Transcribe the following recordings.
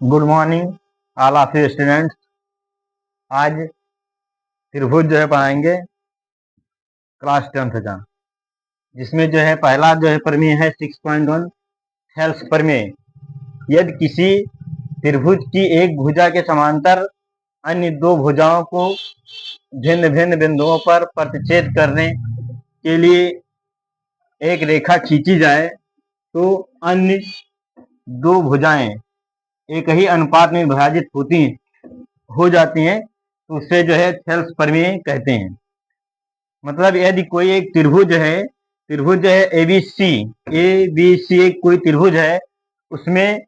Good morning all of you students. आज त्रिभुज जो है पढ़ाएंगे क्लास 10th का, जिसमें जो है पहला जो है प्रमेय है 6.1 थेल्स प्रमेय। यदि किसी त्रिभुज की एक भुजा के समांतर अन्य दो भुजाओं को भिन्न भिन्न बिंदुओं पर प्रतिच्छेद करने के लिए एक रेखा खींची जाए तो अन्य दो भुजाएं एक ही अनुपात में विभाजित हो जाती हैं, तो उससे जो है थेल्स प्रमेय कहते हैं। मतलब यदि कोई एक त्रिभुज है एबीसी एक कोई त्रिभुज है, उसमें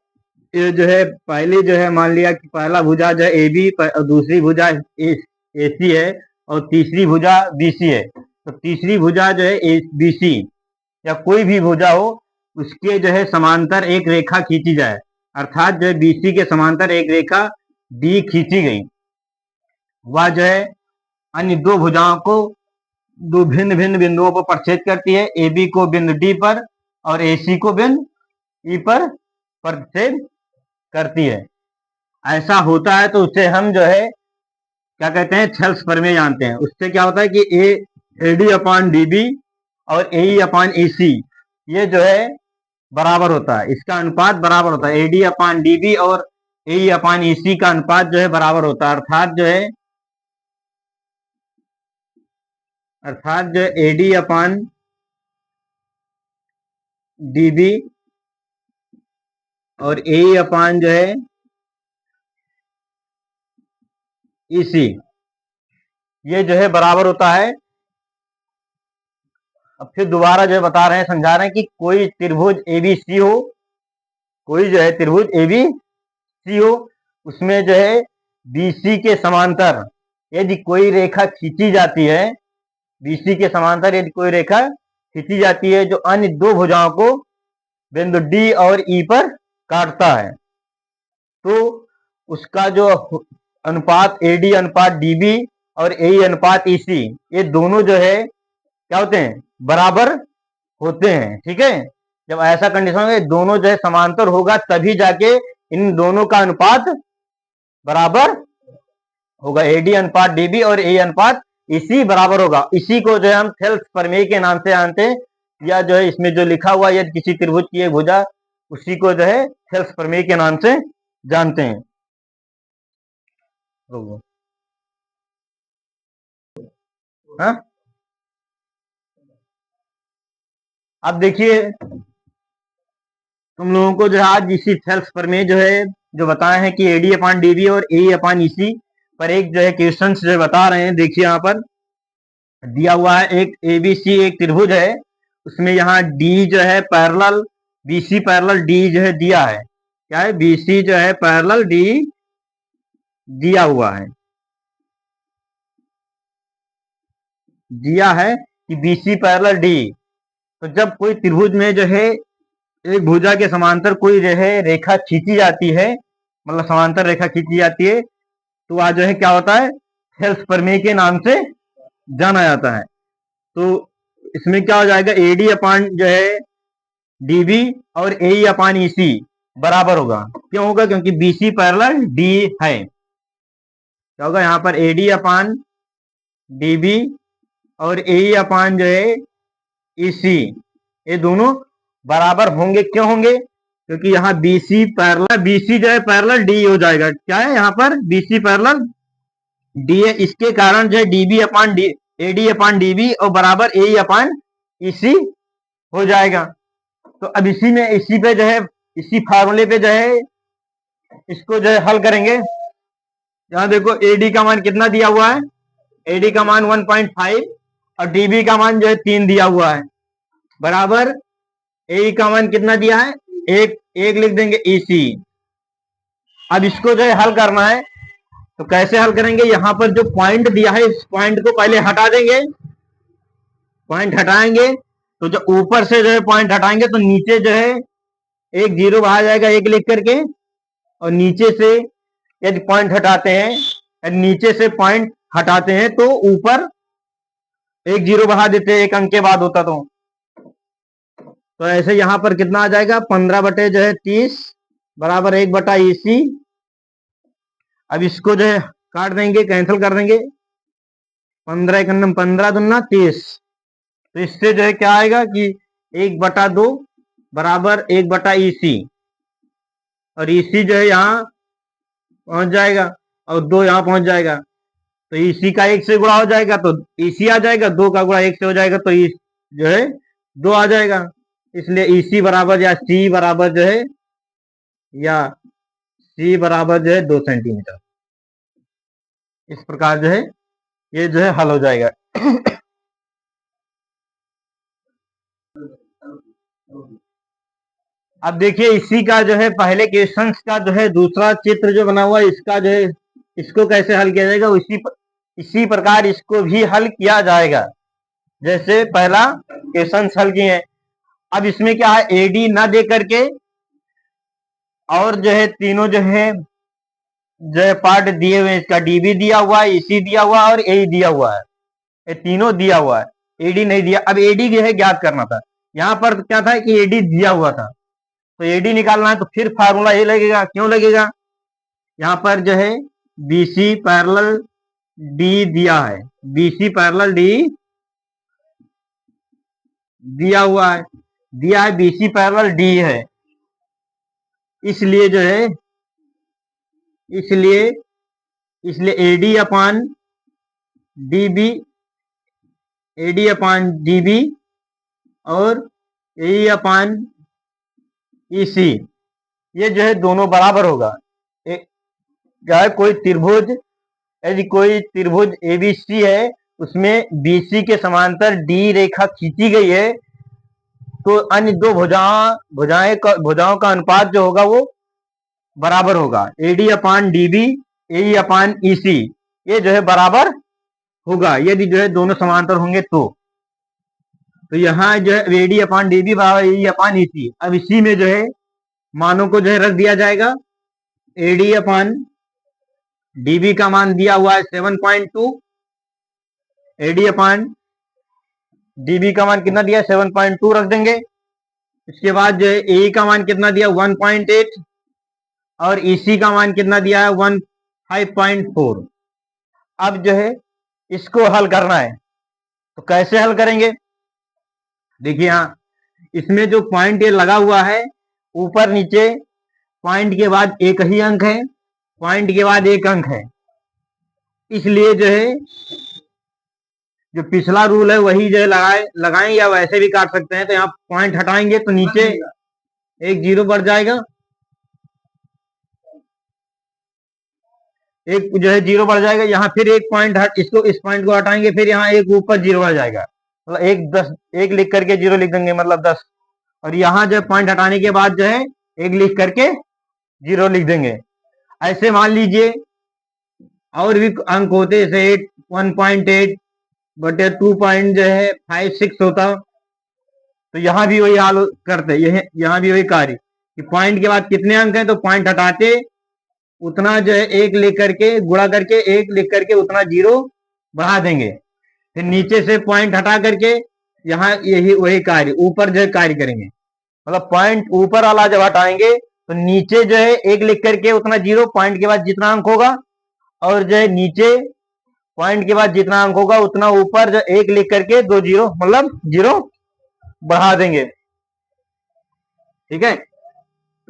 ये जो है पहले जो है मान लिया कि पहला भुजा जो है एबी और दूसरी भुजा एसी है और तीसरी भुजा बीसी है। तो तीसरी भुजा जो है बीसी या कोई भी भुजा हो, उसके जो है समांतर एक रेखा खींची जाए, अर्थात जो है बीसी के समांतर एक रेखा डी खींची गई। वह जो है अन्य दो भुजाओं को दो भिन्न भिन्न बिंदुओं पर प्रतिच्छेद करती है। AB को बिंदु D पर और AC को बिंदु E पर प्रतिच्छेद करती है। ऐसा होता है तो उससे हम जो है क्या कहते हैं, थेल्स प्रमेय जानते हैं। उससे क्या होता है कि AD/DB और AE/EC ये जो है बराबर होता है, इसका अनुपात बराबर होता है। AD/DB और AE/EC का अनुपात जो है बराबर होता है, अर्थात जो है AD/DB और AE/ जो है EC ये जो है बराबर होता है। अब फिर दोबारा जो है बता रहे हैं, समझा रहे हैं कि कोई त्रिभुज ABC हो, कोई जो है त्रिभुज ABC हो, उसमें जो है BC के समांतर यदि कोई रेखा खींची जाती है, BC के समांतर यदि कोई रेखा खींची जाती है जो अन्य दो भुजाओं को बिंदु D और E पर काटता है, तो उसका जो अनुपात AD/DB और AE/EC ये दोनों जो है क्या होते हैं, बराबर होते हैं। ठीक है, जब ऐसा कंडीशन है दोनों जो है समांतर होगा तभी जाके इन दोनों का अनुपात बराबर होगा। AD/DB और AE/EC बराबर होगा। इसी को जो है हम थेल्स प्रमेय के नाम से जानते हैं, या जो है इसमें जो लिखा हुआ यदि किसी त्रिभुज की एक भुजा, उसी को जो है थेल्स प्रमेय के नाम से जानते हैं। हाँ, अब देखिए तुम लोगों को जो है आज इसी थेल्स प्रमेय जो है जो बताए हैं कि AD/DB और AE/EC पर एक जो है क्वेश्चन जो बता रहे हैं। देखिए यहाँ पर दिया हुआ है एक ABC एक त्रिभुज है, उसमें यहाँ D जो है पैरेलल BC पैरेलल D जो है दिया है। क्या है, BC जो है पैरेलल D दिया हुआ है, दिया है कि BC पैरेलल D। तो जब कोई त्रिभुज में जो है एक भुजा के समांतर कोई जो है रेखा खींची जाती है, मतलब समांतर रेखा खींची जाती है, तो वह जो है क्या होता है, थेल्स प्रमेय के नाम से जाना जाता है। तो इसमें क्या हो जाएगा, AD/ जो है DB और AE/EC बराबर होगा। क्यों होगा, क्योंकि BC पैरेलल D है। क्या होगा यहाँ पर AD/DB और AE/ जो है EC ये दोनों बराबर होंगे। क्यों होंगे, क्योंकि यहाँ BC जो है पैरेलल D हो जाएगा। क्या है यहाँ पर BC पैरेलल D है, इसके कारण जो है AD/DB और बराबर AE/EC हो जाएगा। तो अब इसी पे जो है इसी फार्मूले पे जो है इसको जो है हल करेंगे। यहाँ देखो AD का मान कितना दिया हुआ है, AD का मान 1.5 और DB का मान जो है 3 दिया हुआ है, बराबर AE का मान कितना दिया है, एक लिख देंगे EC। अब इसको जो है हल करना है, तो कैसे हल करेंगे, यहाँ पर जो पॉइंट दिया है इस पॉइंट को पहले हटा देंगे। पॉइंट हटाएंगे तो जो ऊपर से जो है पॉइंट हटाएंगे तो नीचे जो है एक जीरो बाहर जाएगा, एक लिख करके, और नीचे से यदि पॉइंट हटाते हैं, नीचे से पॉइंट हटाते हैं तो ऊपर एक जीरो बढ़ा देते हैं, एक अंक के बाद होता तो ऐसे यहाँ पर कितना आ जाएगा, 15 बटे जो है 30 बराबर 1/EC अब इसको जो है काट देंगे, कैंसिल कर देंगे। 15 15 दूना 30। तो इससे जो है क्या आएगा कि 1/2 बराबर 1/EC, और EC जो है यहाँ पहुंच जाएगा और 2 यहाँ पहुंच जाएगा। तो EC का 1 से गुणा हो जाएगा तो EC आ जाएगा, 2 का गुणा 1 से हो जाएगा तो जो है 2 आ जाएगा। इसलिए EC बराबर या C बराबर जो है या C बराबर जो है 2 सेंटीमीटर। इस प्रकार जो है ये जो है हल हो जाएगा। अब देखिए इसी का जो है पहले क्वेश्चन का जो है दूसरा चित्र जो बना हुआ है, इसका जो है इसको कैसे हल किया जाएगा, इसी प्रकार इसको भी हल किया जाएगा जैसे पहला क्वेश्चन हल किए हैं। अब इसमें क्या है, AD ना दे करके और जो है तीनों जो है पार्ट दिए हुए हैं, इसका DB दिया हुआ है, EC दिया हुआ है और AE दिया हुआ है, ये तीनों दिया हुआ है, AD नहीं दिया। अब AD जो है ज्ञात करना था। यहाँ पर क्या था कि AD दिया हुआ था, तो AD निकालना है तो फिर फार्मूला ये लगेगा। क्यों लगेगा, यहाँ पर जो है BC पैरेलल D दिया है, BC पैरेलल D दिया हुआ है, BC पैरेलल D है, इसलिए जो है इसलिए AD अपान DB और AE अपान EC ये जो है दोनों बराबर होगा। क्या है, कोई त्रिभुज, यदि कोई त्रिभुज ABC है उसमें BC के समांतर D रेखा खींची गई है तो अन्य दो भुजाओं का अनुपात जो होगा वो बराबर होगा। AD अपान DB, AE अपान EC ये जो है बराबर होगा यदि जो है दोनों समांतर होंगे तो यहाँ जो है AD अपान DB बराबर AE अपान EC। अब इसी में जो है मानों को जो है रख दिया जाएगा। AD अपान DB का मान दिया हुआ है 7.2, AD अपान DB का मान कितना दिया है 7.2 रख देंगे। इसके बाद जो है AE का मान कितना दिया 1.8 और EC का मान कितना दिया है 5.4। अब जो है इसको हल करना है तो कैसे हल करेंगे, देखिए यहाँ इसमें जो पॉइंट ये लगा हुआ है ऊपर नीचे, पॉइंट के बाद एक ही अंक है, पॉइंट के बाद एक अंक है, इसलिए जो है जो पिछला रूल है वही जो है लगाएं या वैसे भी काट सकते हैं। तो यहाँ पॉइंट हटाएंगे तो नीचे एक 0 बढ़ जाएगा, एक जो है 0 बढ़ जाएगा। यहाँ फिर एक पॉइंट इस पॉइंट को हटाएंगे, फिर यहाँ एक ऊपर 0 बढ़ जाएगा, मतलब एक लिख करके 0 लिख देंगे मतलब 10। और यहाँ जो पॉइंट हटाने के बाद जो है एक लिख करके 0 लिख देंगे। ऐसे मान लीजिए और भी अंक होते जैसे 1.8 बटे 2.56 होता, तो यहाँ भी वही हाल करते, यहाँ भी वही कार्य कि पॉइंट के बाद कितने अंक हैं तो पॉइंट हटाते उतना जो है एक लिख करके गुणा करके एक लिख करके उतना 0 बढ़ा देंगे, फिर नीचे से पॉइंट हटा करके यहाँ यही वही कार्य ऊपर जो है कार्य करेंगे। मतलब पॉइंट ऊपर वाला जब हटाएंगे तो नीचे जो है एक लिख करके उतना 0 पॉइंट के बाद जितना अंक होगा, और जो है नीचे पॉइंट के बाद जितना अंक होगा उतना ऊपर जो एक लिख करके 2 0 मतलब 0 बढ़ा देंगे। ठीक है,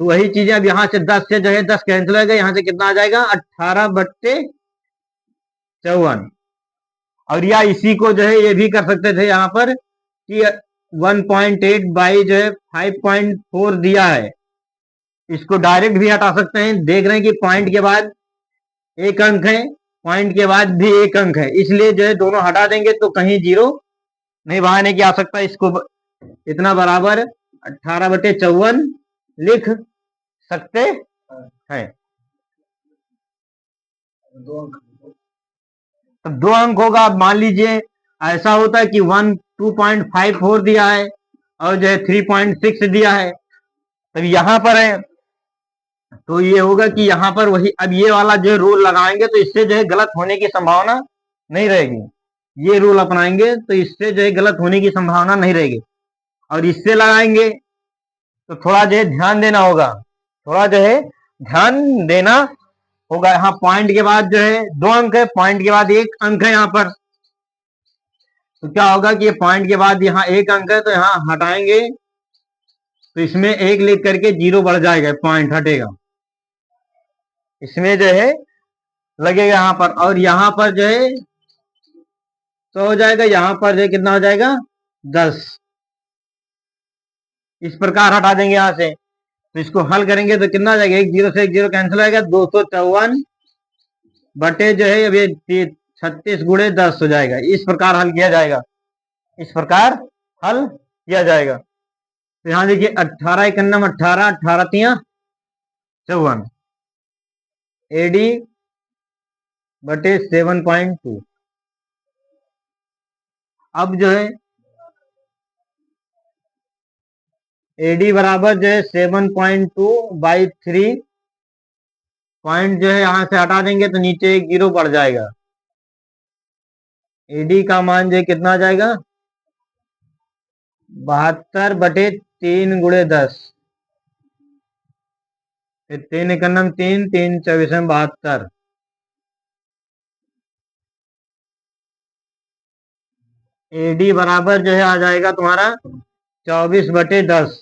तो वही चीजें अब यहाँ से 10 से जो है 10 कैंसिल हो गए, यहाँ से कितना आ जाएगा 18/54। और या इसी को जो है ये भी कर सकते थे यहाँ पर कि 1.8 बाई जो है 5.4 दिया है, इसको डायरेक्ट भी हटा सकते हैं। देख रहे हैं कि पॉइंट के बाद एक अंक है, पॉइंट के बाद भी एक अंक है, इसलिए जो है दोनों हटा देंगे तो कहीं 0 नहीं बहाने की आ सकता। इसको इतना बराबर 18/54 लिख सकते हैं। तो 2 अंक होगा। अब मान लीजिए ऐसा होता है कि 2.54 दिया है और जो है 3.6 दिया है, तब यहाँ पर है तो ये होगा कि यहाँ पर वही अब ये वाला जो रूल लगाएंगे तो इससे जो है गलत होने की संभावना नहीं रहेगी। ये रूल अपनाएंगे तो इससे जो है गलत होने की संभावना नहीं रहेगी। और इससे लगाएंगे तो थोड़ा जो है ध्यान देना होगा, थोड़ा जो है ध्यान देना होगा। यहाँ पॉइंट के बाद जो है 2 अंक है, पॉइंट के बाद 1 अंक है यहाँ पर, तो क्या होगा कि ये पॉइंट के बाद यहाँ 1 अंक है, तो यहाँ हटाएंगे तो इसमें 1 लिख करके 0 बढ़ जाएगा, पॉइंट हटेगा, इसमें जो है लगेगा यहाँ पर, और यहाँ पर जो है तो हो जाएगा, यहाँ पर जो है कितना हो जाएगा 10। इस प्रकार हटा देंगे यहाँ से, तो इसको हल करेंगे तो कितना आ जाएगा, 1 0 से 1 0 कैंसिल हो जाएगा, 254 बटे जो है अब ये 36 गुणे 10 हो जाएगा। इस प्रकार हल किया जाएगा, इस प्रकार हल किया जाएगा। तो यहां देखिए 18 एकन्नम 18, 18 तिया 54, एडी बटे 7.2। अब जो है एडी बराबर जो है 7.2 बाई 3, पॉइंट जो है यहां से हटा देंगे तो नीचे 1 0 बढ़ जाएगा, एडी का मान जो है कितना आ जाएगा 72 बटे 3 गुणे 10, 3 एकन्नम 3, 3 24 72, एडी बराबर जो है आ जाएगा तुम्हारा 24 बटे 10,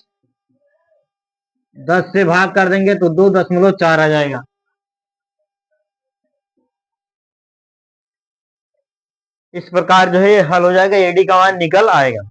10 से भाग कर देंगे तो 2.4 आ जाएगा। इस प्रकार जो है हल हो जाएगा, एडी का मान निकल आएगा।